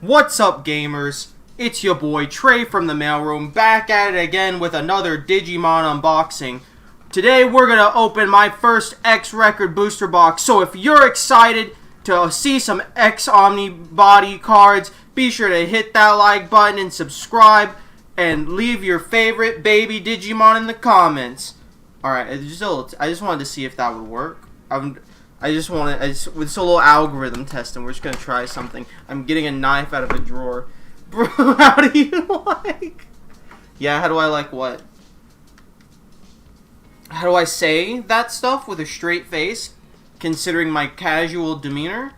What's up, gamers? It's your boy Trey from the mailroom, back at it again with another Digimon unboxing. Today we're gonna open my first X Record booster box, so if you're excited to see some X Omni body cards, be sure to hit that like button and subscribe, and leave your favorite baby Digimon in the comments. Alright, I just wanted to see if that would work. With a little algorithm testing, we're just gonna try something. I'm getting a knife out of a drawer. Bro, how do you like? Yeah, how do I like what? How do I say that stuff with a straight face, considering my casual demeanor?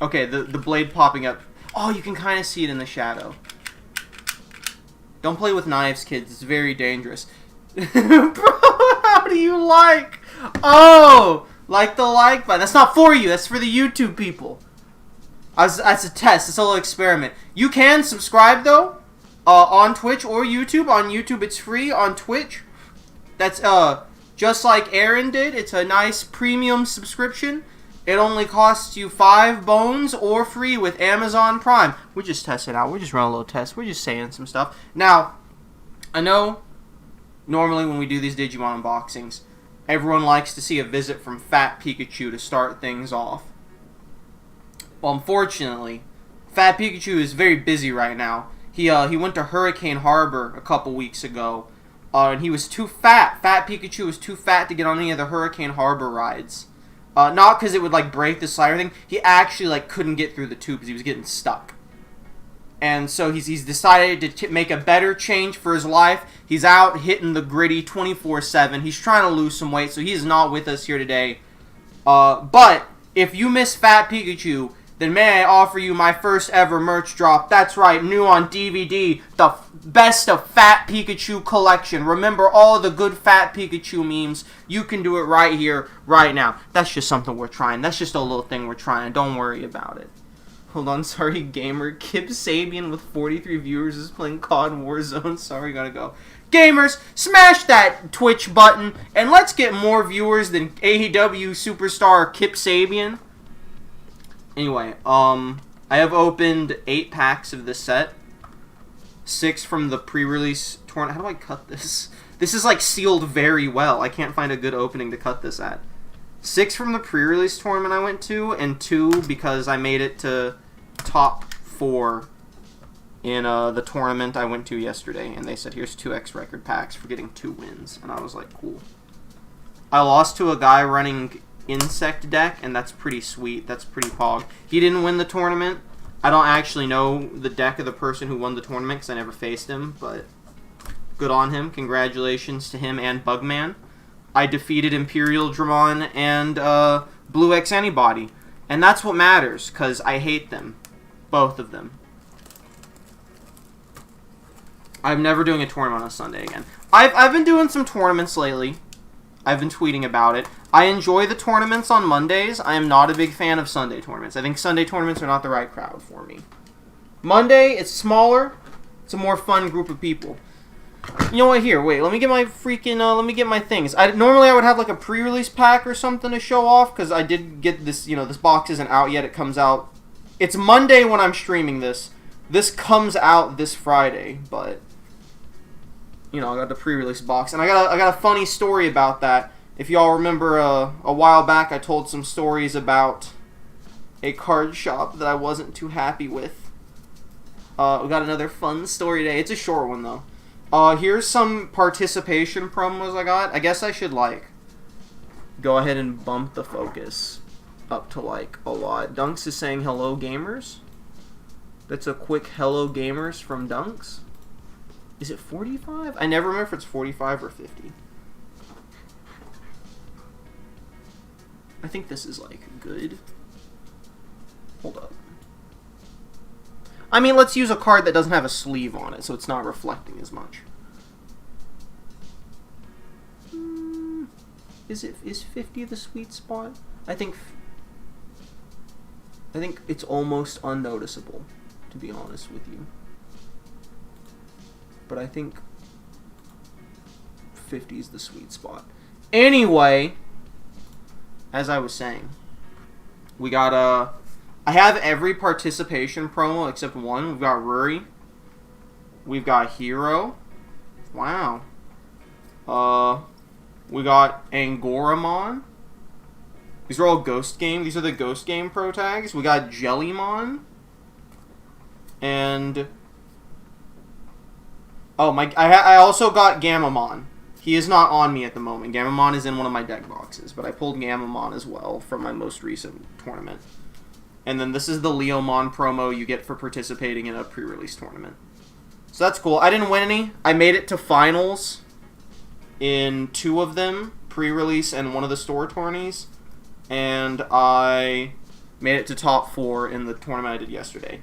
Okay, the blade popping up. Oh, you can kind of see it in the shadow. Don't play with knives, kids. It's very dangerous. Bro, how do you like? Oh, like the like button. That's not for you. That's for the YouTube people. That's a test. It's a little experiment. You can subscribe, though, on Twitch or YouTube. On YouTube, it's free. On Twitch, that's just like Aaron did. It's a nice premium subscription. It only costs you 5 bones or free with Amazon Prime. We're just testing it out. We're just running a little test. We're just saying some stuff. Now, I know normally when we do these Digimon unboxings, everyone likes to see a visit from Fat Pikachu to start things off. Well, unfortunately, Fat Pikachu is very busy right now. He went to Hurricane Harbor a couple weeks ago, and he was too fat. Fat Pikachu was too fat to get on any of the Hurricane Harbor rides. Not because it would, like, break the slide or anything. He actually, like, couldn't get through the tube because he was getting stuck. And so he's decided to make a better change for his life. He's out hitting the gritty 24/7. He's trying to lose some weight, so he is not with us here today. But if you miss Fat Pikachu, then may I offer you my first ever merch drop. That's right, new on DVD, the best of Fat Pikachu collection. Remember all the good Fat Pikachu memes? You can do it right here, right now. That's just something we're trying. That's just a little thing we're trying. Don't worry about it. Hold on, sorry, gamer. Kip Sabian with 43 viewers is playing COD Warzone. Sorry, gotta go. Gamers, smash that Twitch button, and let's get more viewers than AEW superstar Kip Sabian. Anyway, I have opened 8 packs of this set. 6 from the pre-release tournament. How do I cut this? This is, like, sealed very well. I can't find a good opening to cut this at. 6 from the pre-release tournament I went to, and 2 because I made it to top 4 in the tournament I went to yesterday. And they said, here's 2 X Record packs for getting 2 wins. And I was like, cool. I lost to a guy running Insect deck, and that's pretty sweet. That's pretty pog. He didn't win the tournament. I don't actually know the deck of the person who won the tournament because I never faced him, but good on him. Congratulations to him and Bugman. I defeated Imperial Dramon and Blue X Antibody, and that's what matters because I hate them, both of them. I'm never doing a tournament on a Sunday again. I've been doing some tournaments lately. I've been tweeting about it. I enjoy the tournaments on Mondays. I am not a big fan of Sunday tournaments. I think Sunday tournaments are not the right crowd for me. Monday, it's smaller. It's a more fun group of people. You know what? Here, wait. Let me get my freaking. Let me get my things. Normally I would have like a pre-release pack or something to show off because I did get this. You know, this box isn't out yet. It comes out. It's Monday when I'm streaming this. This comes out this Friday, but you know, I got the pre-release box, and I got a funny story about that. If y'all remember, a while back, I told some stories about a card shop that I wasn't too happy with. We got another fun story today. It's a short one though. Here's some participation promos I got. I guess I should like go ahead and bump the focus up to like a lot. Dunks is saying hello gamers. That's a quick hello gamers from Dunks. Is it 45? I never remember if it's 45 or 50. I think this is, like, good. Hold up. I mean, let's use a card that doesn't have a sleeve on it, so it's not reflecting as much. Is 50 the sweet spot? I think it's almost unnoticeable, to be honest with you. But I think 50 is the sweet spot. Anyway, as I was saying, we got I have every participation promo except one. We've got Ruri. We've got Hero. Wow. We got Angoramon. These are all Ghost Game. These are the Ghost Game Pro tags. We got Jellymon. And... oh, I also got Gammamon. He is not on me at the moment. Gammamon is in one of my deck boxes, but I pulled Gammamon as well from my most recent tournament. And then this is the Leomon promo you get for participating in a pre-release tournament. So that's cool. I didn't win any. I made it to finals in 2 of them, pre-release and one of the store tourneys. And I made it to top 4 in the tournament I did yesterday.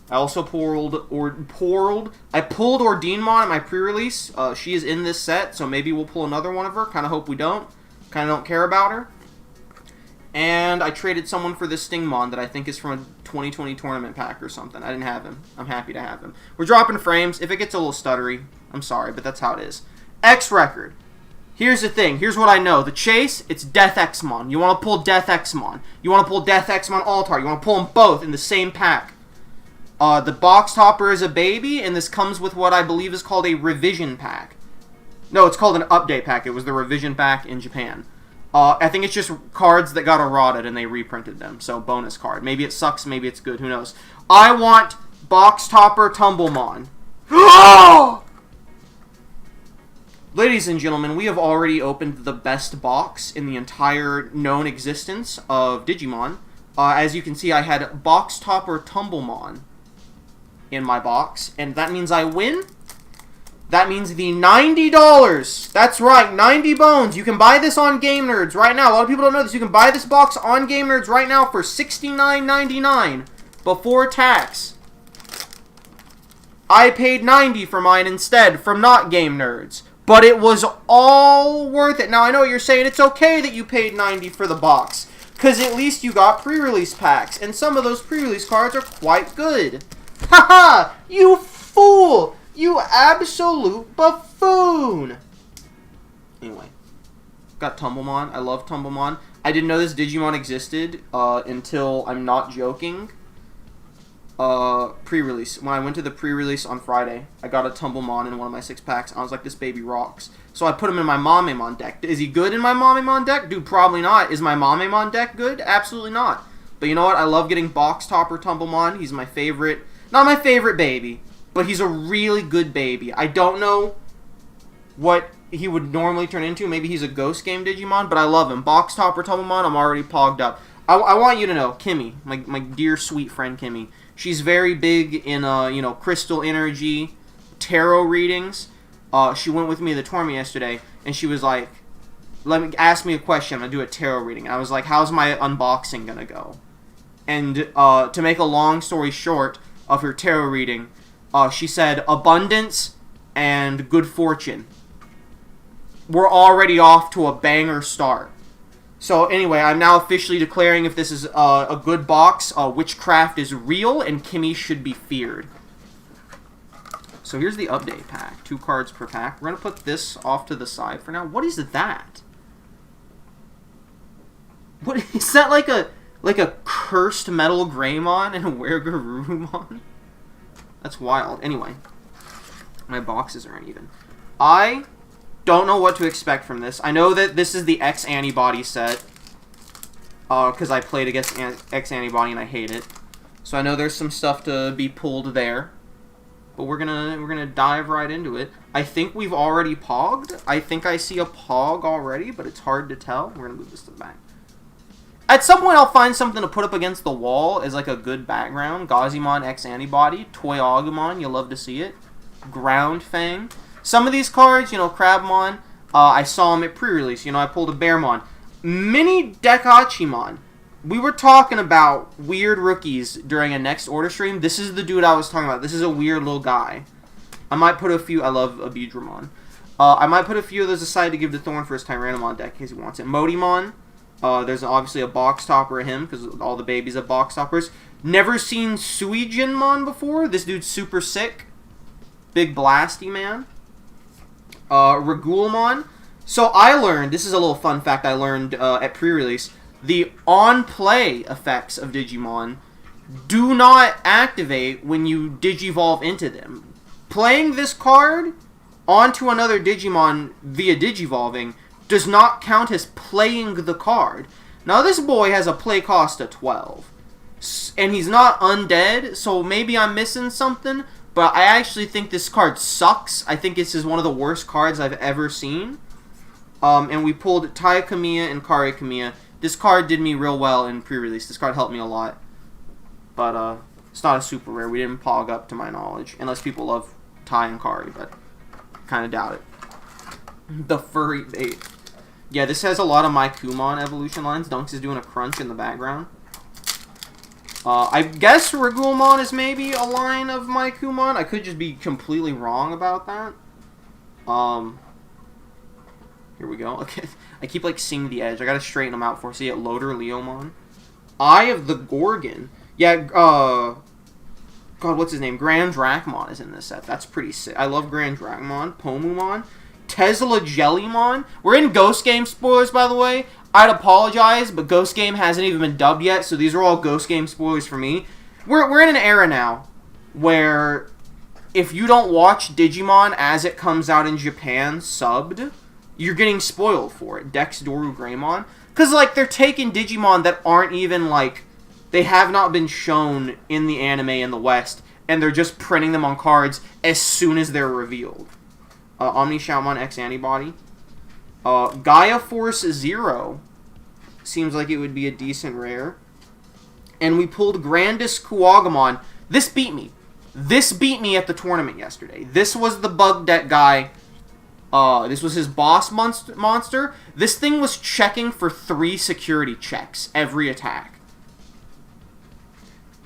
I also pulled Ordinemon at my pre-release. She is in this set, so maybe we'll pull another one of her. Kind of hope we don't. Kind of don't care about her. And I traded someone for this Stingmon that I think is from a 2020 tournament pack or something. I didn't have him. I'm happy to have him. We're dropping frames. If it gets a little stuttery, I'm sorry, but that's how it is. X record. Here's the thing. Here's what I know. The chase, it's Death Xmon. You want to pull Death Xmon. You want to pull Death Xmon Altar. You want to pull them both in the same pack. The box topper is a baby, and this comes with what I believe is called a revision pack. No, it's called an update pack. It was the revision pack in Japan. I think it's just cards that got eroded and they reprinted them. So, bonus card. Maybe it sucks, maybe it's good, who knows. I want box topper Tumblemon. Ladies and gentlemen, we have already opened the best box in the entire known existence of Digimon. As you can see, I had box topper Tumblemon in my box, and that means I win. That means the $90. That's right, 90 bones. You can buy this on Game Nerds right now. A lot of people don't know this. You can buy this box on Game Nerds right now for $69.99 before tax. I paid $90 for mine instead from not Game Nerds, but it was all worth it. Now, I know what you're saying. It's okay that you paid $90 for the box, because at least you got pre-release packs, and some of those pre-release cards are quite good. Haha! You fool! You absolute buffoon! Anyway. Got Tumblemon. I love Tumblemon. I didn't know this Digimon existed until, I'm not joking, pre-release. When I went to the pre-release on Friday, I got a Tumblemon in one of my 6 packs. I was like, this baby rocks. So I put him in my Gammamon deck. Is he good in my Gammamon deck? Dude, probably not. Is my Gammamon deck good? Absolutely not. But you know what? I love getting box topper Tumblemon. He's my favorite. Not my favorite baby, but he's a really good baby. I don't know what he would normally turn into. Maybe he's a Ghost Game Digimon, but I love him. Box topper Tumblemon, I'm already pogged up. I want you to know, Kimmy, my dear sweet friend Kimmy, she's very big in, crystal energy, tarot readings. She went with me to the tournament yesterday, and she was like, ask me a question. I'm going to do a tarot reading. And I was like, how's my unboxing going to go? And to make a long story short of her tarot reading, she said abundance and good fortune. We're already off to a banger start. So anyway, I'm now officially declaring if this is a good box, witchcraft is real, and Kimmy should be feared. So here's the update pack. 2 cards per pack. We're going to put this off to the side for now. What is that? What is that, like a cursed Metal Greymon and a Wergarurumon? That's wild. Anyway, my boxes are uneven. I don't know what to expect from this. I know that this is the X Antibody set, because I played against X Antibody and I hate it. So I know there's some stuff to be pulled there, but we're gonna dive right into it. I think we've already pogged. I think I see a pog already, but it's hard to tell. We're gonna move this to the back. At some point, I'll find something to put up against the wall as like a good background. Gazimon X Antibody, Toy Agumon, you'll love to see it. Ground Fang. Some of these cards, Crabmon, I saw them at pre-release. I pulled a Bearmon. Mini Dekachimon. We were talking about weird rookies during a next order stream. This is the dude I was talking about. This is a weird little guy. I might put a few. I love Abudramon. I might put a few of those aside to give to Thorn for his Tyrannomon deck in case he wants it. Modimon. There's obviously a box topper of him because all the babies have box toppers. Never seen Suijinmon before. This dude's super sick. Big blasty man. Regulmon. So I learned, this is a little fun fact I learned at pre-release, the on-play effects of Digimon do not activate when you Digivolve into them. Playing this card onto another Digimon via Digivolving does not count as playing the card. Now, this boy has a play cost of 12. And he's not undead, so maybe I'm missing something. But I actually think this card sucks. I think this is one of the worst cards I've ever seen. And we pulled Taya Kamiya and Kare Kamiya. This card did me real well in pre-release. This card helped me a lot. But it's not a super rare. We didn't pog up to my knowledge. Unless people love Tai and Kari, but kind of doubt it. The Furry Bait. Yeah, this has a lot of my Kumon evolution lines. Dunks is doing a crunch in the background. I guess Regulmon is maybe a line of my Kumon. I could just be completely wrong about that. Here we go. Okay, I keep like seeing the edge. I gotta straighten them out for see it. Loader Leomon. Eye of the Gorgon. Yeah, God, what's his name? Grand Dracmon is in this set. That's pretty sick. I love Grand Dracmon. Pomumon. Tesla Jellymon. We're in Ghost Game spoilers, by the way. I'd apologize, but Ghost Game hasn't even been dubbed yet, so these are all Ghost Game spoilers for me. We're in an era now where if you don't watch Digimon as it comes out in Japan subbed, you're getting spoiled for it. Dex Doru Greymon. Because, like, they're taking Digimon that aren't even, like, they have not been shown in the anime in the West, and they're just printing them on cards as soon as they're revealed. Omni Shoutmon X Antibody. Gaia Force Zero. Seems like it would be a decent rare. And we pulled Grandis Kuwagamon. This beat me. This beat me at the tournament yesterday. This was the bug deck guy. This was his boss monster. This thing was checking for 3 security checks every attack.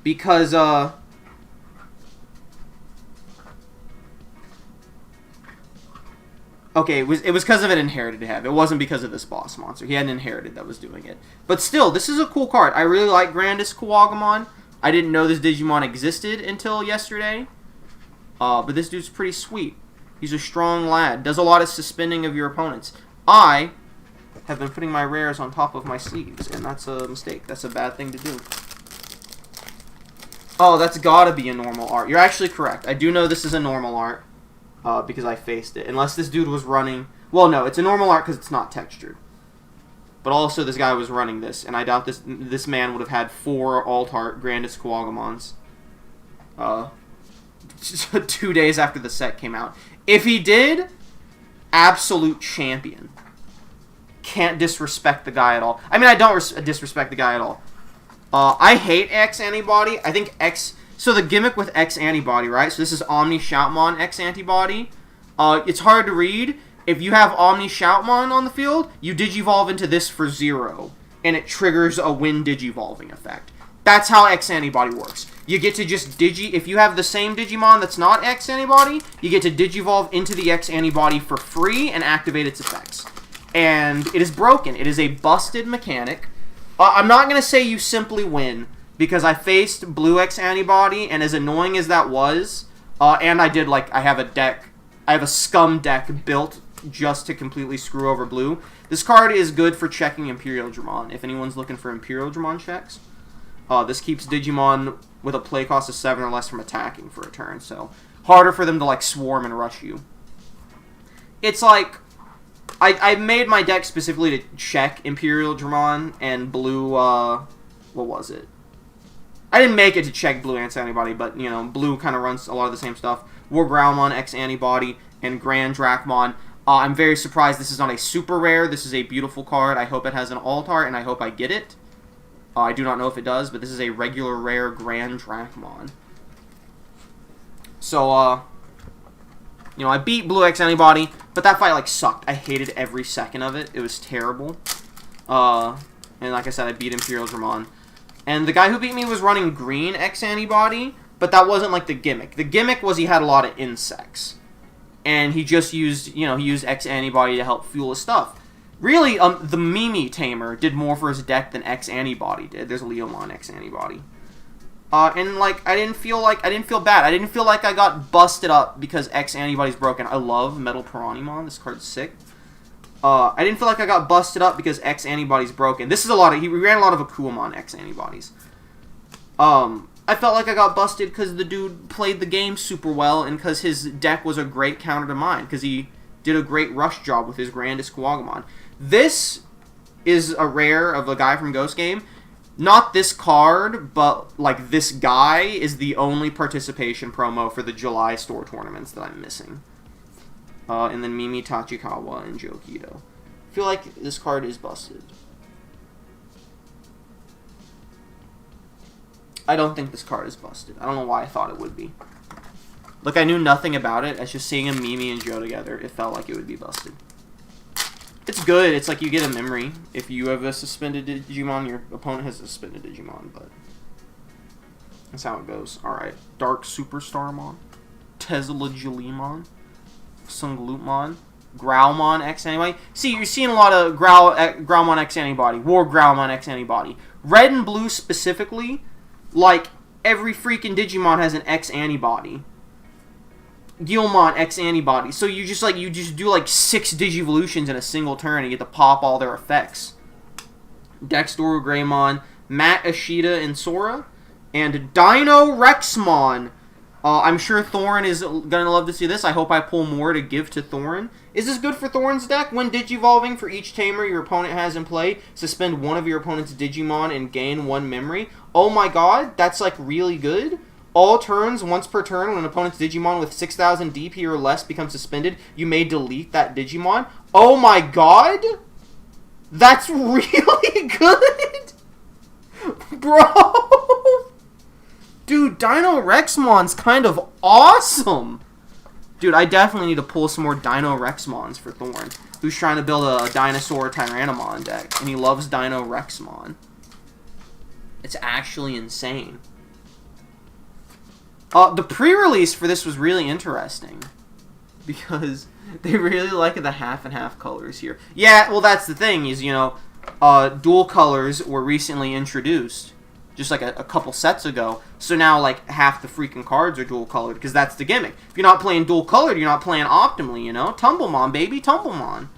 Because, okay, it was because of an inherited have. It wasn't because of this boss monster. He had an inherited that was doing it. But still, this is a cool card. I really like Grandis Kuwagamon. I didn't know this Digimon existed until yesterday. But this dude's pretty sweet. He's a strong lad. Does a lot of suspending of your opponents. I have been putting my rares on top of my sleeves, and that's a mistake. That's a bad thing to do. Oh, that's gotta be a normal art. You're actually correct. I do know this is a normal art. Because I faced it. Unless this dude was running... Well, no, it's a normal art because it's not textured. But also, this guy was running this, and I doubt this man would have had 4 alt-art Grandis Kuwagamons. 2 days after the set came out. If he did, absolute champion. Can't disrespect the guy at all. I mean, I don't disrespect the guy at all. I hate X Antibody. I think X... So the gimmick with X Antibody, right? So this is Omni Shoutmon X Antibody. It's hard to read. If you have Omni Shoutmon on the field, you Digivolve into this for 0. And it triggers a Win Digivolving effect. That's how X Antibody works. You get to just if you have the same Digimon that's not X Antibody, you get to Digivolve into the X Antibody for free and activate its effects. And it is broken. It is a busted mechanic. I'm not going to say you simply win, because I faced Blue X Antibody, and as annoying as that was, and I did, like, I have a scum deck built just to completely screw over Blue. This card is good for checking Imperial Dramon, if anyone's looking for Imperial Dramon checks. This keeps Digimon with a play cost of 7 or less from attacking for a turn, so harder for them to, like, swarm and rush you. It's like, I made my deck specifically to check Imperial Dramon and Blue, what was it? I didn't make it to check Blue X Antibody, but, you know, Blue kind of runs a lot of the same stuff. War Growlmon X Antibody and Grand Dracmon. I'm very surprised this is not a super rare. This is a beautiful card. I hope it has an alt art, and I hope I get it. I do not know if it does, but this is a regular rare Grand Dracmon. So, you know, I beat Blue X Antibody, but that fight, like, sucked. I hated every second of it. It was terrible. And like I said, I beat Imperial Dramon. And the guy who beat me was running Green X Antibody, but that wasn't, like, the gimmick. The gimmick was he had a lot of insects. And he just used, you know, he used X Antibody to help fuel his stuff. Really, the Mimi Tamer did more for his deck than X Antibody did. There's a Leomon X Antibody. And, like, I didn't feel bad. I didn't feel like I got busted up because X Antibody's broken. I love Metal Piranimon. This card's sick. I didn't feel like I got busted up because X Antibody's broken. This is a lot of... He ran a lot of Akuamon X Antibodies. I felt like I got busted because the dude played the game super well and because his deck was a great counter to mine because he did a great rush job with his Grandest Gammamon. This is a rare of a guy from Ghost Game. Not this card, but like this guy is the only participation promo for the July store tournaments that I'm missing. And then Mimi Tachikawa and Jokido. I feel like this card is busted. I don't think this card is busted. I don't know why I thought it would be. Like, I knew nothing about it. As just seeing a Mimi and Joe together, it felt like it would be busted. It's good. It's like you get a memory. If you have a suspended Digimon, your opponent has a suspended Digimon, but that's how it goes. Alright. Dark Superstarmon. Tesla Julimon. Sunglutmon. Growlmon X Antibody. See, you're seeing a lot of Growlmon X Antibody. War Growlmon X Antibody. Red and blue specifically, like, every freaking Digimon has an X Antibody. Guilmon X Antibody. So you just do like 6 Digivolutions in a single turn and you get to pop all their effects. Dexdoru Greymon, Matt Ashita and Sora, and Dino Rexmon. I'm sure Thorin is gonna love to see this. I hope I pull more to give to Thorin. Is this good for Thorin's deck? When Digivolving, for each tamer your opponent has in play, suspend one of your opponent's Digimon and gain 1 memory. Oh my god, that's like really good. All turns, once per turn, when an opponent's Digimon with 6,000 DP or less becomes suspended, you may delete that Digimon. Oh my god! That's really good! Bro! Dude, Dino Rexmon's kind of awesome! Dude, I definitely need to pull some more Dino Rexmons for Thorn, who's trying to build a Dinosaur Tyrannomon deck, and he loves Dino Rexmon. It's actually insane. The pre-release for this was really interesting because they really like the half and half colors here. Yeah, well, that's the thing is, you know, dual colors were recently introduced just like a couple sets ago. So now, like, half the freaking cards are dual colored because that's the gimmick. If you're not playing dual colored, you're not playing optimally, you know? Tumblemon, baby, Tumblemon.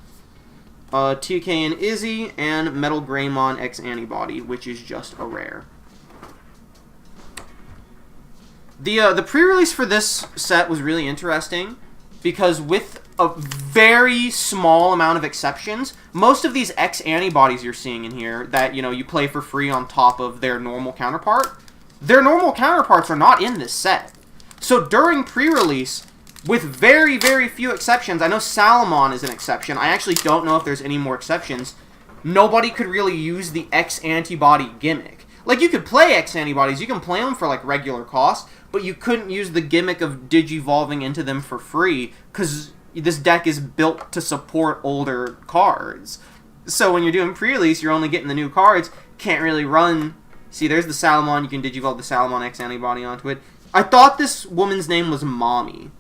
TK and Izzy, and Metal Greymon X Antibody, which is just a rare. The pre-release for this set was really interesting because with a very small amount of exceptions, most of these X Antibodies you're seeing in here that, you know, you play for free on top of their normal counterparts are not in this set. So during pre-release, with very, very few exceptions, I know Salamon is an exception. I actually don't know if there's any more exceptions. Nobody could really use the X Antibody gimmick. Like, you could play X Antibodies, you can play them for, like, regular cost, but you couldn't use the gimmick of Digivolving into them for free, because this deck is built to support older cards. So when you're doing pre-release, you're only getting the new cards, can't really run... See, there's the Salamon, you can Digivolve the Salamon X Antibody onto it. I thought this woman's name was Mommy.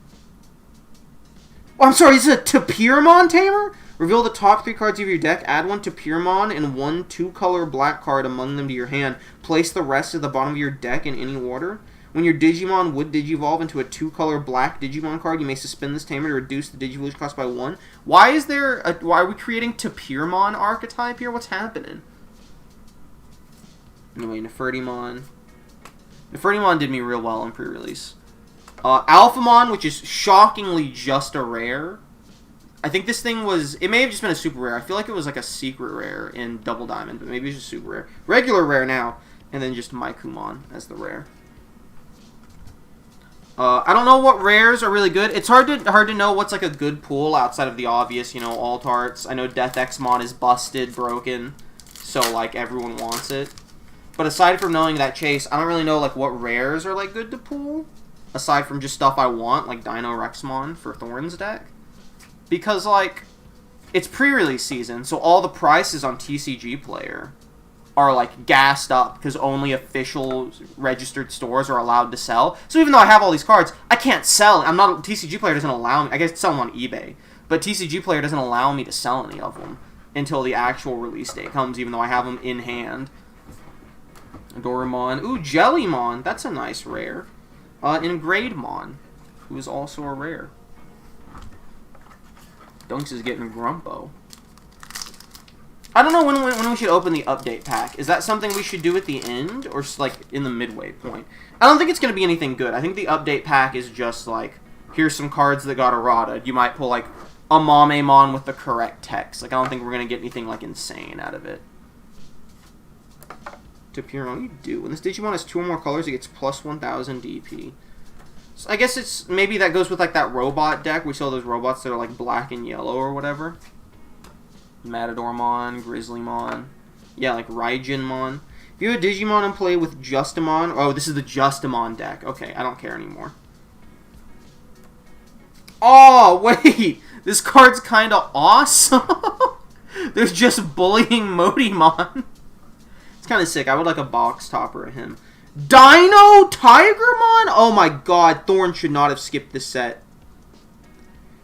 Oh, I'm sorry, this is a Tapirmon tamer? Reveal the top 3 cards of your deck, add 1 Tapirmon and 1 2-color black card among them to your hand. Place the rest at the bottom of your deck in any order. When your Digimon would Digivolve into a 2-color black Digimon card, you may suspend this tamer to reduce the Digivolution cost by 1. Why are we creating Tapirmon archetype here? What's happening? Anyway, Nefertimon. Nefertimon did me real well in pre-release. Alphamon, which is shockingly just a rare. I think this thing was... It may have just been a super rare. I feel like it was like a secret rare in Double Diamond, but maybe it's just super rare. Regular rare now. And then just Maikumon as the rare. I don't know what rares are really good. It's hard to know what's like a good pool outside of the obvious, you know, alt arts. I know Death Xmon is busted, broken, so like everyone wants it. But aside from knowing that chase, I don't really know like what rares are like good to pool. Aside from just stuff I want, like Dino Rexmon for Thorn's deck. Because like, it's pre-release season, so all the prices on TCG Player are like gassed up because only official registered stores are allowed to sell. So even though I have all these cards, I can't sell. TCG Player doesn't allow me. I guess sell them on eBay, but TCG Player doesn't allow me to sell any of them until the actual release date comes. Even though I have them in hand. Doraemon, ooh, Jellymon, that's a nice rare. And Grademon, who is also a rare. Dunks is getting Grumpo. I don't know when we should open the update pack. Is that something we should do at the end, or like in the midway point? I don't think it's going to be anything good. I think the update pack is just like, here's some cards that got errata. You might pull like a Gammamon with the correct text. Like, I don't think we're going to get anything like insane out of it. To appear on, you do. When this Digimon has 2 or more colors, it gets plus 1000 DP. So I guess it's, maybe that goes with like that robot deck. We saw those robots that are like black and yellow or whatever. Matadormon, Grizzlymon. Yeah, like Raijinmon. If you have a Digimon in play with Justamon... Oh, this is the Justamon deck. Okay, I don't care anymore. Oh, wait! This card's kind of awesome! There's just bullying Modimon. It's kind of sick. I would like a box topper of him. Dino Tigermon? Oh my god, Thorn should not have skipped this set.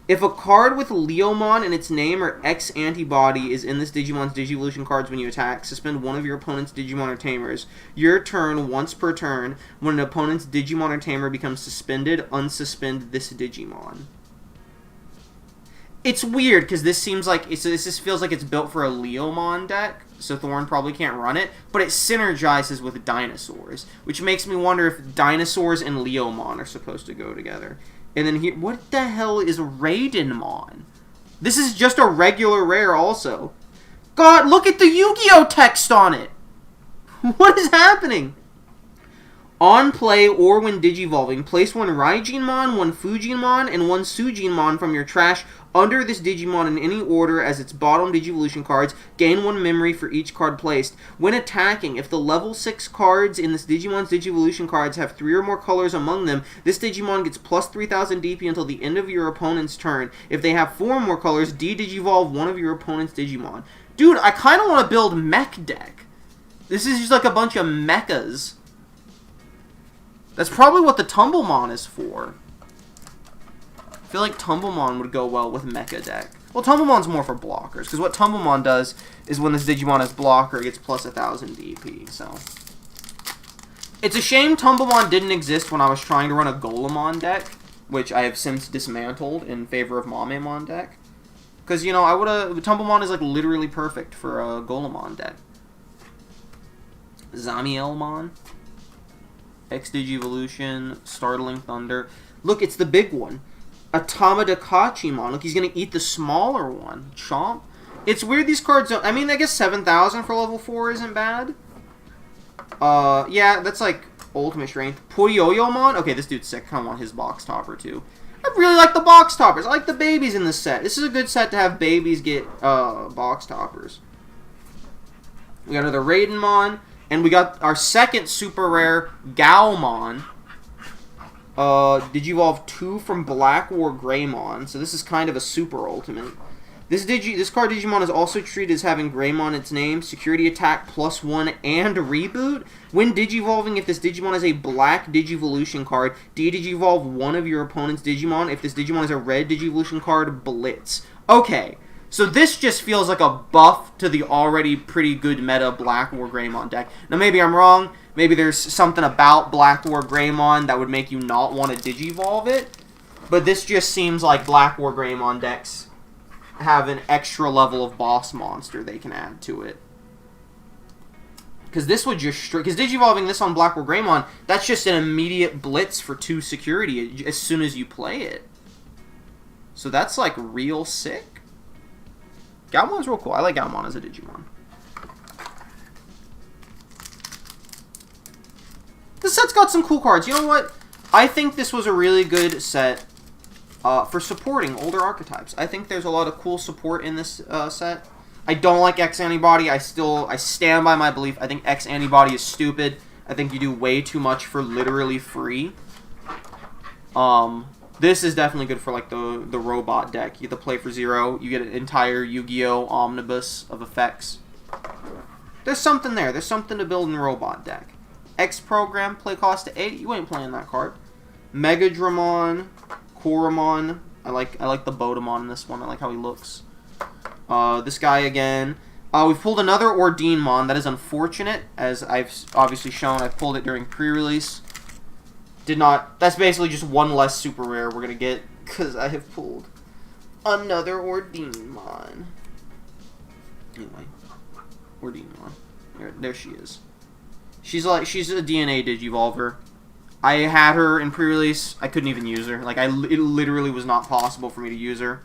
If a card with Leomon in its name or X antibody is in this Digimon's Digivolution cards when you attack, suspend one of your opponent's Digimon or Tamers. Your turn, once per turn. When an opponent's Digimon or Tamer becomes suspended, unsuspend this Digimon. It's weird, because this seems like, this feels like it's built for a Leomon deck, so Thorn probably can't run it, but it synergizes with dinosaurs, which makes me wonder if dinosaurs and Leomon are supposed to go together. And then here, what the hell is Raidenmon? This is just a regular rare also. God, look at the Yu-Gi-Oh text on it! What is happening? On play or when Digivolving, place 1 Raijinmon, 1 Fujinmon, and 1 Sujinmon from your trash under this Digimon in any order as its bottom Digivolution cards. Gain 1 memory for each card placed. When attacking, if the level 6 cards in this Digimon's Digivolution cards have 3 or more colors among them, this Digimon gets plus 3000 DP until the end of your opponent's turn. If they have 4 or more colors, de-Digivolve one of your opponent's Digimon. Dude, I kind of want to build mech deck. This is just like a bunch of mechas. That's probably what the Tumblemon is for. I feel like Tumblemon would go well with Mecha deck. Well, Tumblemon's more for blockers, because what Tumblemon does is when this Digimon has blocker, it gets plus 1000 DP, so. It's a shame Tumblemon didn't exist when I was trying to run a Golemon deck, which I have since dismantled in favor of Gammamon deck. Because, you know, Tumblemon is like literally perfect for a Golemon deck. Zamielmon. X-Digivolution, Startling Thunder. Look, it's the big one. Automata-Kachimon. Look, he's going to eat the smaller one. Chomp. It's weird these cards don't... I mean, I guess 7,000 for level 4 isn't bad. Yeah, that's like ultimate strength. Puyoyomon. Okay, this dude's sick. I kind of want his box topper, too. I really like the box toppers. I like the babies in this set. This is a good set to have babies get box toppers. We got another Raidenmon. And we got our second super rare, Gaomon. Digivolve 2 from Black War Greymon. So this is kind of a super ultimate. This card Digimon is also treated as having Greymon its name, security attack +1, and reboot. When Digivolving, if this Digimon is a black Digivolution card, de-Digivolve one of your opponent's Digimon. If this Digimon is a red Digivolution card, Blitz. Okay. So this just feels like a buff to the already pretty good meta Black War Greymon deck. Now maybe I'm wrong. Maybe there's something about Black War Greymon that would make you not want to Digivolve it. But this just seems like Black War Greymon decks have an extra level of boss monster they can add to it. Because this would just... Because Digivolving this on Black War Greymon, that's just an immediate blitz for 2 security as soon as you play it. So that's like real sick. Gaomon's real cool. I like Gaomon as a Digimon. This set's got some cool cards. You know what? I think this was a really good set for supporting older archetypes. I think there's a lot of cool support in this set. I don't like X-Antibody. I stand by my belief. I think X-Antibody is stupid. I think you do way too much for literally free. This is definitely good for like the robot deck. You get the play for 0. You get an entire Yu-Gi-Oh! Omnibus of effects. There's something there. There's something to build in a robot deck. X-Program, play cost to 8. You ain't playing that card. Megadramon, Koromon. I like the Bodamon in this one. I like how he looks. This guy again. We've pulled another Ordeanmon. That is unfortunate, as I've obviously shown. I've pulled it during pre-release. Did not... That's basically just one less super rare we're going to get, because I have pulled another Ordeanmon. Anyway. Or Digimon. There she is. She's a DNA Digivolver. I had her in pre-release. I couldn't even use her. Like, it literally was not possible for me to use her.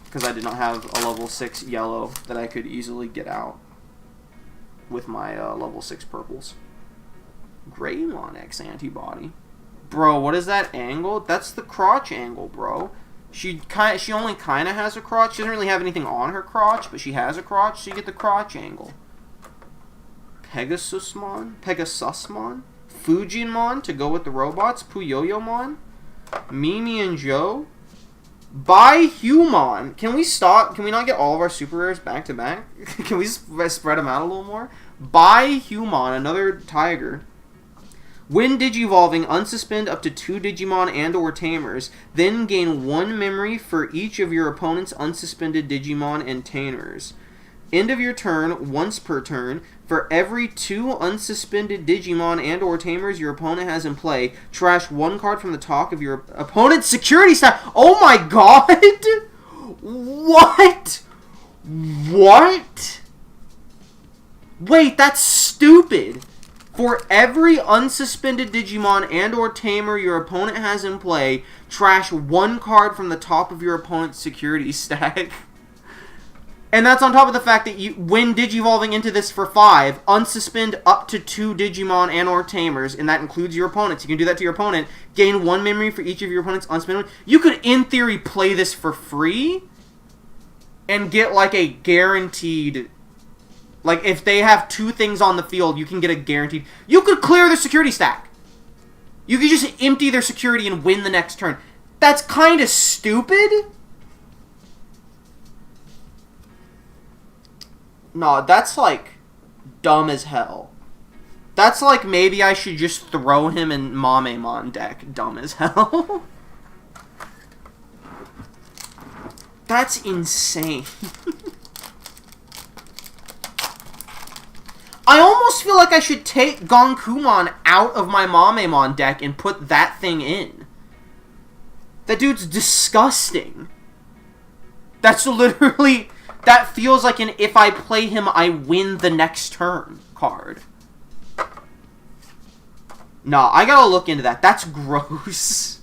Because I did not have a level 6 yellow that I could easily get out with my level 6 purples. Greymon X antibody. Bro, what is that angle? That's the crotch angle, bro. She only kind of has a crotch. She doesn't really have anything on her crotch, but she has a crotch, so you get the crotch angle. Pegasusmon? Fujinmon to go with the robots. Puyoyomon? Mimi and Joe? Bihumon. Can we stop? Can we not get all of our super rares back to back? Can we spread them out a little more? Bihumon, another tiger. When Digivolving, unsuspend up to 2 Digimon and or Tamers, then gain 1 memory for each of your opponent's unsuspended Digimon and Tamers. End of your turn, once per turn, for every 2 unsuspended Digimon and or Tamers your opponent has in play, trash 1 card from the top of your opponent's security stack. Oh my god! What? What? Wait, that's stupid. For every unsuspended Digimon and or Tamer your opponent has in play, trash 1 card from the top of your opponent's security stack. And that's on top of the fact that when Digivolving into this for 5, unsuspend up to 2 Digimon and or Tamers, and that includes your opponents. You can do that to your opponent. Gain 1 memory for each of your opponent's unsuspended. You could, in theory, play this for free and get like a guaranteed... Like, if they have 2 things on the field, you can get a guaranteed... You could clear their security stack. You could just empty their security and win the next turn. That's kind of stupid. No, that's, like, dumb as hell. That's like maybe I should just throw him in Gammamon deck. Dumb as hell. That's insane. I almost feel like I should take Gonkumon out of my Gammamon deck and put that thing in. That dude's disgusting. That's literally... That feels like an if I play him, I win the next turn card. Nah, I gotta look into that. That's gross.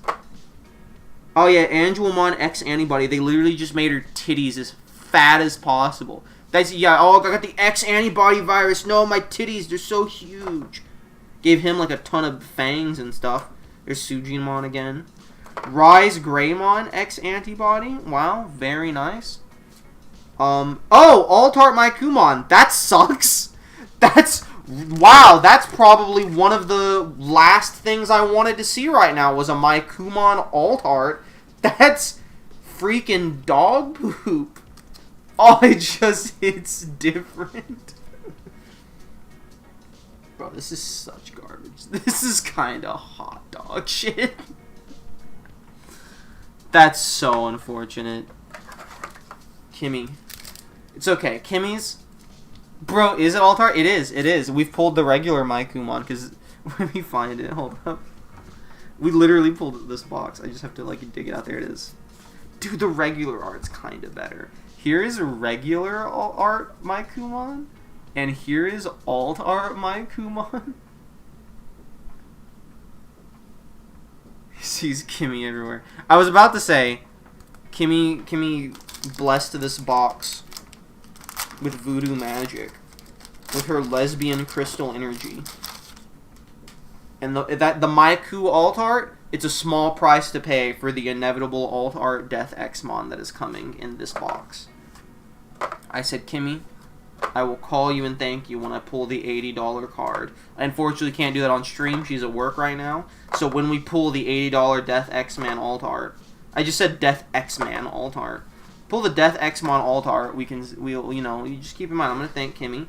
Oh yeah, Angelmon X Antibody. They literally just made her titties as fat as possible. That's, yeah, oh, I got the X antibody virus. No, my titties, they're so huge. Gave him like a ton of fangs and stuff. There's Sujinmon again. Rise Greymon X antibody. Wow, very nice. Oh, Altart Mykumon. That sucks. Wow, that's probably one of the last things I wanted to see right now was a Mykumon Altart. That's freaking dog poop. Oh, it just hits different. Bro, this is such garbage. This is kind of hot dog shit. That's so unfortunate. Kimmy. It's okay. Kimmy's... Bro, is it Altart? It is. It is. We've pulled the regular Mykumon, because... Let me find it. Hold up. We literally pulled this box. I just have to, like, dig it out. There it is. Dude, the regular art's kind of better. Here is regular art Mykumon, and here is alt art Mykumon. Sees Kimmy everywhere. I was about to say, Kimmy blessed this box with voodoo magic, with her lesbian crystal energy. And the Myku alt art, it's a small price to pay for the inevitable alt art Death Xmon that is coming in this box. I said, Kimmy, I will call you and thank you when I pull the $80 card. I unfortunately can't do that on stream. She's at work right now. So when we pull the $80 Death X-Man alt art, I just said Death X-Man alt art. Pull the Death Xmon alt art. We'll you know, you just keep in mind. I'm gonna thank Kimmy.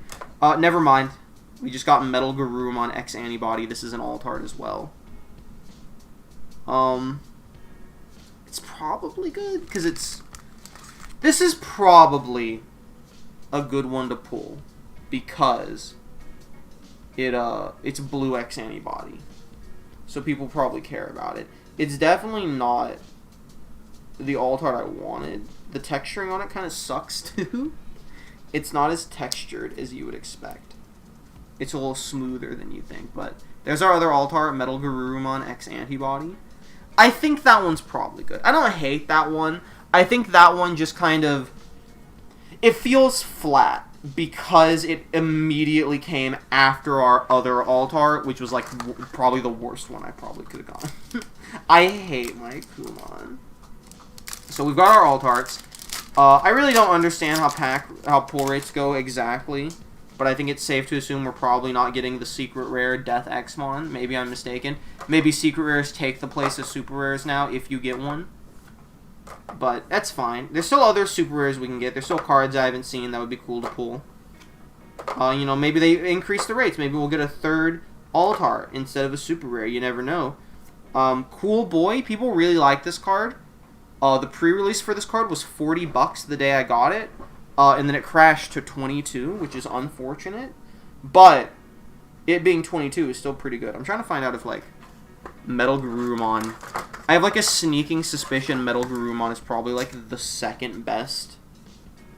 Never mind. We just got Metal Garurumon X Antibody. This is an alt art as well. It's probably good because it's. This is probably a good one to pull because it's blue X Antibody, so people probably care about it. It's definitely not the alt art I wanted. The texturing on it kind of sucks too. It's not as textured as you would expect. It's a little smoother than you think, but there's our other alt-art, Metal Garurumon X Antibody. I think that one's probably good. I don't hate that one. I think that one just kind of... It feels flat because it immediately came after our other alt-art, which was like probably the worst one I probably could have gone. I hate my Kumon. So we've got our alt-arts. I really don't understand how pull rates go exactly, but I think it's safe to assume we're probably not getting the secret rare Death Xmon. Maybe I'm mistaken. Maybe secret rares take the place of super rares now if you get one. But that's fine. There's still other super rares we can get. There's still cards I haven't seen that would be cool to pull. You know, maybe they increase the rates. Maybe we'll get a third alt-art instead of a super rare. You never know. Cool Boy. People really like this card. The pre-release for this card was $40 the day I got it. And then it crashed to 22, which is unfortunate. But it being 22 is still pretty good. I'm trying to find out if, like, Metal Garurumon... I have, like, a sneaking suspicion Metal Garurumon is probably, like, the second best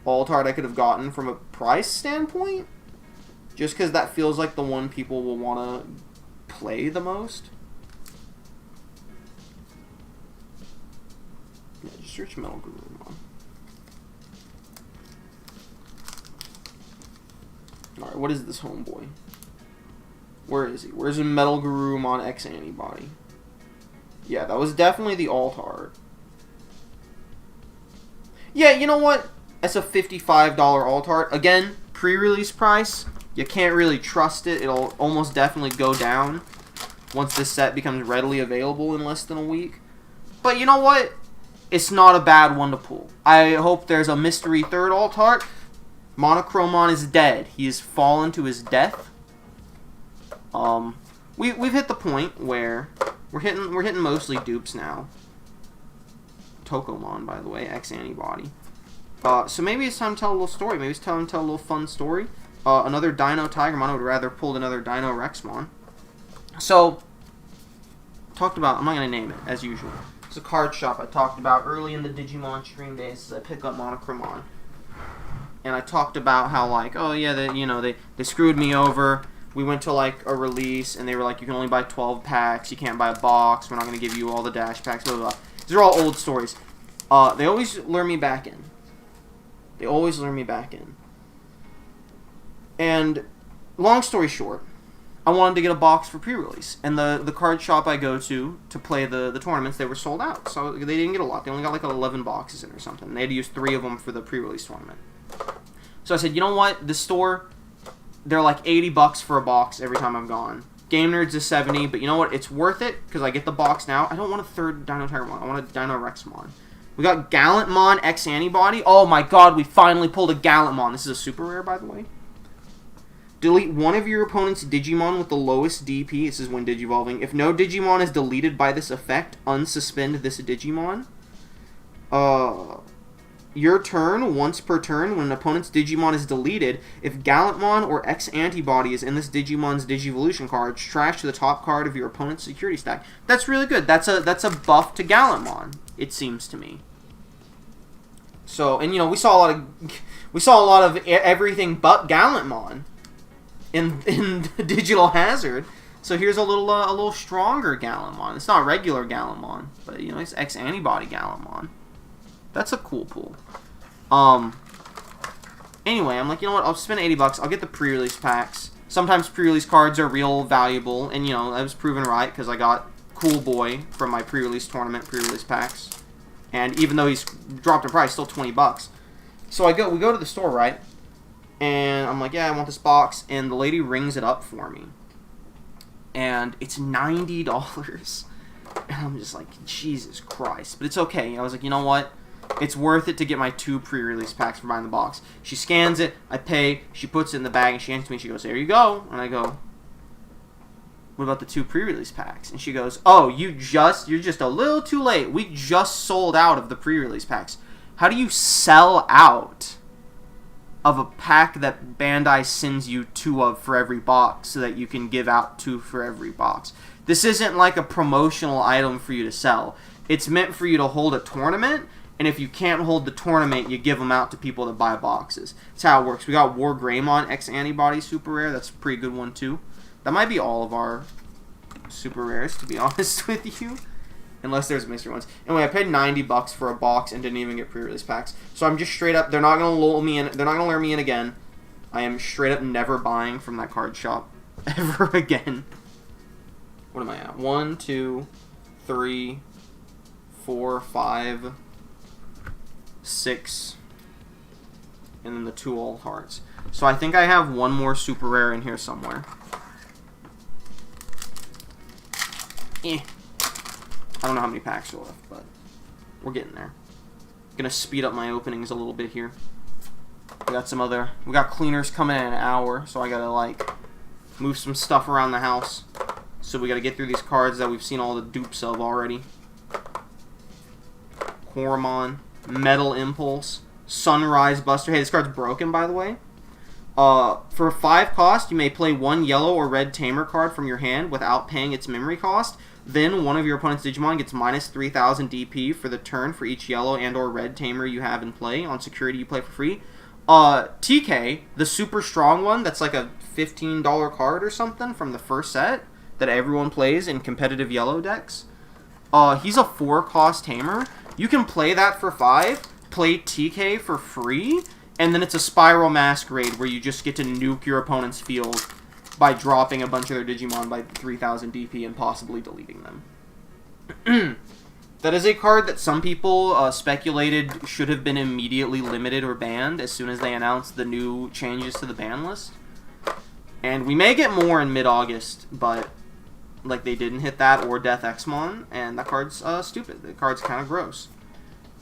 alt-art I could have gotten from a price standpoint. Just because that feels like the one people will want to play the most. Yeah, just search Metal Garurumon. Alright, what is this homeboy? Where is he? Where's a Metal Garurumon X Antibody? Yeah, that was definitely the alt-art. Yeah, you know what? That's a $55 alt-art. Again, pre-release price. You can't really trust it. It'll almost definitely go down once this set becomes readily available in less than a week. But you know what? It's not a bad one to pull. I hope there's a mystery third alt-art. Monochromon is dead. He has fallen to his death. We've hit the point where we're hitting mostly dupes now. Tokomon, by the way, X Antibody. So maybe it's time to tell a little story. Maybe it's time to tell a little fun story. Another Dino Tigermon. I would rather pulled another Dino Rexmon. So, talked about, I'm not going to name it, as usual. It's a card shop I talked about early in the Digimon stream days as I pick up Monochromon. And I talked about how, like, oh yeah, they screwed me over. We went to, like, a release, and they were like, you can only buy 12 packs, you can't buy a box, we're not going to give you all the dash packs, blah, blah, blah. These are all old stories. They always lure me back in. They always lure me back in. And, long story short, I wanted to get a box for pre-release. And the card shop I go to play the tournaments, they were sold out. So they didn't get a lot. They only got, like, 11 boxes in or something. They had to use 3 of them for the pre-release tournament. So I said, you know what, this store... They're like $80 for a box every time I've gone. Game Nerds is $70, but you know what? It's worth it because I get the box now. I don't want a third Dino Tigermon. I want a Dino Rexmon. We got Gammamon X Antibody. Oh my god, we finally pulled a Gammamon. This is a super rare, by the way. Delete one of your opponent's Digimon with the lowest DP. This is when Digivolving. If no Digimon is deleted by this effect, unsuspend this Digimon. Your turn, once per turn, when an opponent's Digimon is deleted, if Gammamon or X Antibody is in this Digimon's Digivolution card, trash to the top card of your opponent's security stack. That's really good. That's a buff to Gammamon, it seems to me. So, and you know, we saw a lot of everything but Gammamon in Digital Hazard. So here's a little stronger Gammamon. It's not regular Gammamon, but you know, it's X Antibody Gammamon. That's a cool pull. Anyway, I'm like, you know what? I'll spend $80. I'll get the pre-release packs. Sometimes pre-release cards are real valuable, and you know, I was proven right because I got Cool Boy from my pre-release tournament pre-release packs. And even though he's dropped in price, still $20. So we go to the store, right? And I'm like, yeah, I want this box, and the lady rings it up for me. And it's $90. And I'm just like, Jesus Christ. But it's okay. I was like, you know what? It's worth it to get my 2 pre-release packs for buying the box. She scans it, I pay, she puts it in the bag, and she hands it to me, she goes, there you go. And I go, what about the 2 pre-release packs? And she goes, oh, you're just a little too late. We just sold out of the pre-release packs. How do you sell out of a pack that Bandai sends you 2 of for every box so that you can give out 2 for every box? This isn't like a promotional item for you to sell. It's meant for you to hold a tournament And if you can't hold the tournament, you give them out to people that buy boxes. That's how it works. We got War Greymon X Antibody Super Rare. That's a pretty good one, too. That might be all of our super rares, to be honest with you. Unless there's mystery ones. Anyway, I paid $90 for a box and didn't even get pre-release packs. So I'm just straight up, they're not going to lure me in. They're not going to lure me in again. I am straight up never buying from that card shop ever again. What am I at? 1, 2, 3, 4, 5, 6, and then the 2 all hearts. So I think I have one more super rare in here somewhere. I don't know how many packs are left, but we're getting there. Gonna speed up my openings a little bit here. We got cleaners coming in an hour, so I gotta like move some stuff around the house. So we gotta get through these cards that we've seen all the dupes of already. Coromon, Metal Impulse, Sunrise Buster. Hey, this card's broken, by the way. For 5 cost, you may play 1 yellow or red Tamer card from your hand without paying its memory cost. Then one of your opponent's Digimon gets minus 3,000 DP for the turn for each yellow and or red Tamer you have in play. On security, you play for free. TK, the super strong one, that's like a $15 card or something from the first set that everyone plays in competitive yellow decks. He's a 4-cost Tamer. You can play that for 5, play TK for free, and then it's a Spiral Masquerade where you just get to nuke your opponent's field by dropping a bunch of their Digimon by 3,000 DP and possibly deleting them. That is a card that some people speculated should have been immediately limited or banned as soon as they announced the new changes to the ban list. And we may get more in mid-August, but like they didn't hit that or Death Xmon, and that card's stupid. The card's kind of gross.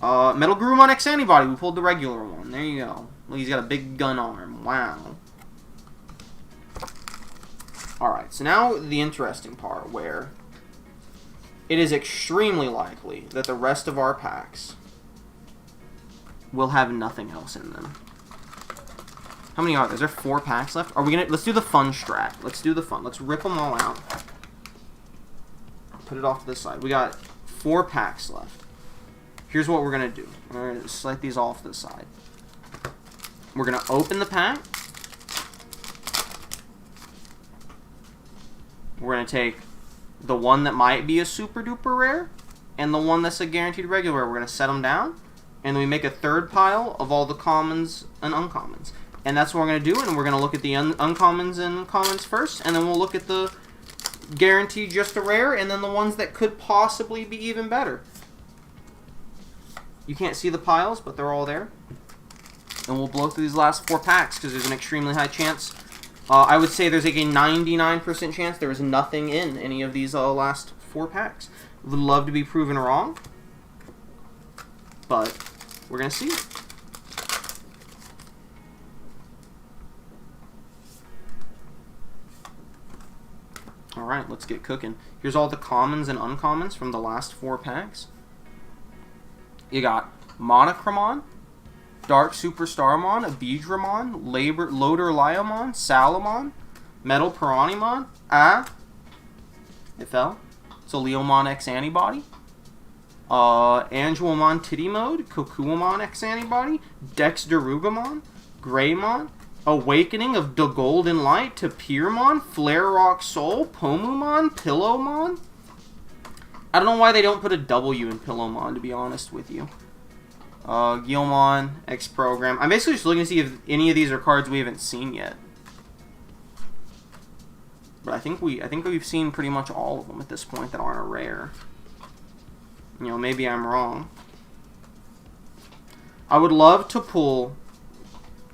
Metal Garurumon X Antibody, we pulled the regular one. There you go. Look, he's got a big gun arm. Wow. Alright, so now the interesting part where it is extremely likely that the rest of our packs will have nothing else in them. How many are there? Is there 4 packs left? Are we gonna? Let's do the fun strat. Let's do the fun. Let's rip them all out. Put it off to the side. We got 4 packs left. Here's what we're gonna do. We're gonna slide these off to the side. We're gonna open the pack. We're going to take the one that might be a super duper rare and the one that's a guaranteed regular rare. We're going to set them down, and then we make a third pile of all the commons and uncommons. And that's what we're going to do, and we're going to look at the uncommons and commons first, and then we'll look at the guaranteed just a rare, and then the ones that could possibly be even better. You can't see the piles, but they're all there. And we'll blow through these last 4 packs because there's an extremely high chance. I would say there's like a 99% chance there is nothing in any of these last 4 packs. Would love to be proven wrong, but we're going to see. Alright, let's get cooking. Here's all the commons and uncommons from the last 4 packs. You got Monochromon, Dark Superstarmon, Abedramon, Loader Liamon, Salamon, Metal Piranimon, it fell. So Leomon X Antibody, Angelmon Titty Mode, Kokuamon X Antibody, Dexderugamon, Greymon, Awakening of the Golden Light, Tapirmon, Flare Rock Soul, Pomumon, Pillowmon. I don't know why they don't put a W in Pillowmon, to be honest with you. Guilmon, X Program. I'm basically just looking to see if any of these are cards we haven't seen yet. But I think we've seen pretty much all of them at this point that aren't a rare. You know, maybe I'm wrong. I would love to pull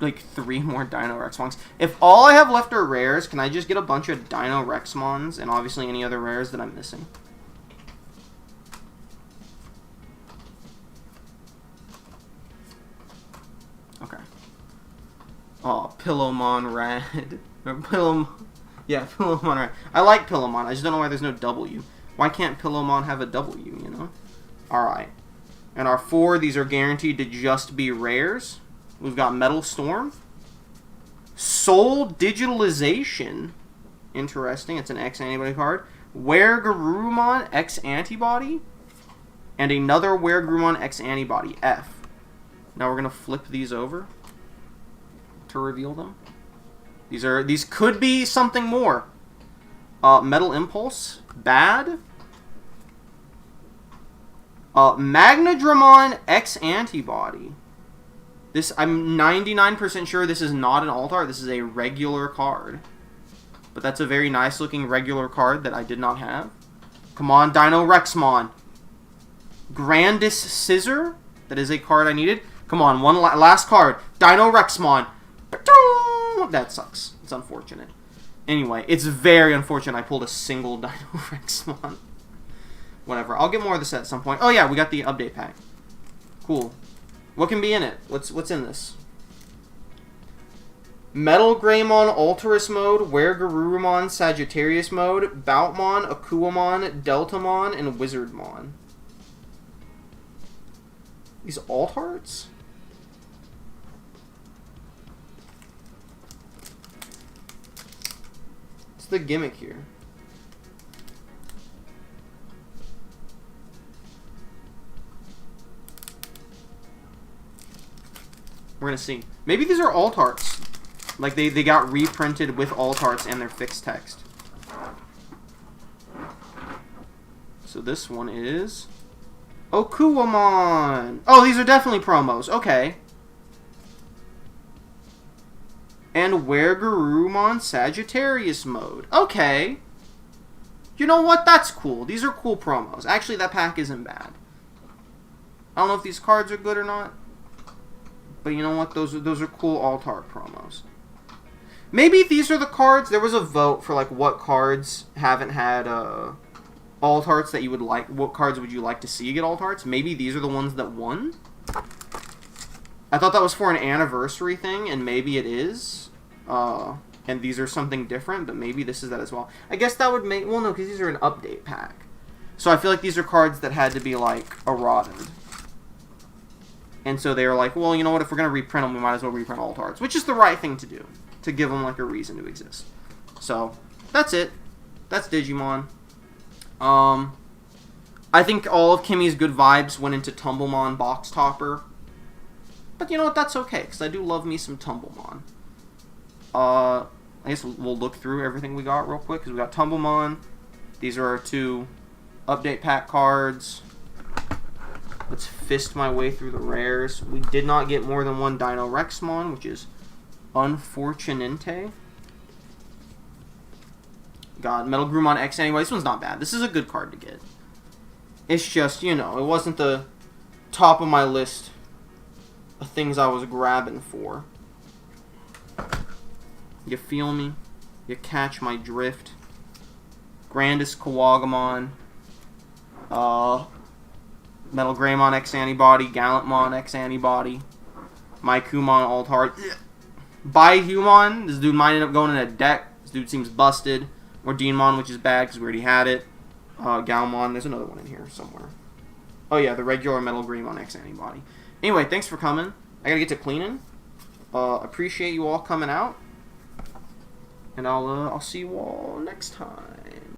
like 3 more Dino Rexmons. If all I have left are rares, can I just get a bunch of Dino Rexmons and obviously any other rares that I'm missing? Okay. Oh, Pillowmon Red. Yeah, Pillowmon Red. I like Pillowmon. I just don't know why there's no W. Why can't Pillowmon have a W, you know? Alright. And our 4, these are guaranteed to just be rares. We've got Metal Storm. Soul Digitalization. Interesting. It's an X Antibody card. Where Garurumon X Antibody. And another Weregrumon X Antibody, F. Now we're going to flip these over to reveal them. These could be something more. Metal Impulse, bad. Magnadramon X Antibody. This, I'm 99% sure this is not an alt art. This is a regular card. But that's a very nice looking regular card that I did not have. Come on, Dino Rexmon. Grandis Scissor. That is a card I needed. Come on, one last card. Dino Rexmon. That sucks. It's unfortunate. Anyway, it's very unfortunate I pulled a single Dino Rexmon. Whatever. I'll get more of this at some point. Oh yeah, we got the update pack. Cool. What can be in it? What's in this? Metal Greymon Alterous Mode, Weregarurumon Sagittarius Mode, Boutmon, Akuamon, Deltamon, and Wizardmon. These alt arts? What's the gimmick here? We're gonna see. Maybe these are alt arts. Like they got reprinted with alt arts and their fixed text. So this one is Okuamon. Oh, these are definitely promos. Okay. And Weregarurumon Sagittarius Mode. Okay. You know what? That's cool. These are cool promos. Actually, that pack isn't bad. I don't know if these cards are good or not. But you know what? Those are cool alt art promos. Maybe these are the cards. There was a vote for like what cards haven't had alt arts that you would like. What cards would you like to see get alt arts? Maybe these are the ones that won. I thought that was for an anniversary thing, and maybe it is. And these are something different, but maybe this is that as well. I guess that would make... Well, no, because these are an update pack. So I feel like these are cards that had to be, like, eroded. And so they were like, well, you know what? If we're going to reprint them, we might as well reprint alt arts. Which is the right thing to do. To give them, like, a reason to exist. So, that's it. That's Digimon. I think all of Kimmy's good vibes went into Tumblemon Box Topper. But you know what? That's okay, because I do love me some Tumblemon. I guess we'll look through everything we got real quick, because we got Tumblemon. These are our two update pack cards. Let's fist my way through the rares. We did not get more than one Dino Rexmon, which is unfortunate. Got Metal Grumon X anyway. This one's not bad. This is a good card to get. It's just, you know, it wasn't the top of my list of things I was grabbing for. You feel me? You catch my drift. Grandis Kawagamon. Metal Greymon X Antibody. Gallantmon X Antibody. Mykumon Alt Heart. Bihumon. This dude might end up going in a deck. This dude seems busted. Or Deanmon, which is bad because we already had it. Gammamon. There's another one in here somewhere. Oh yeah, the regular Metal Greymon X Antibody. Anyway, thanks for coming. I gotta get to cleaning. Appreciate you all coming out. And I'll see you all next time.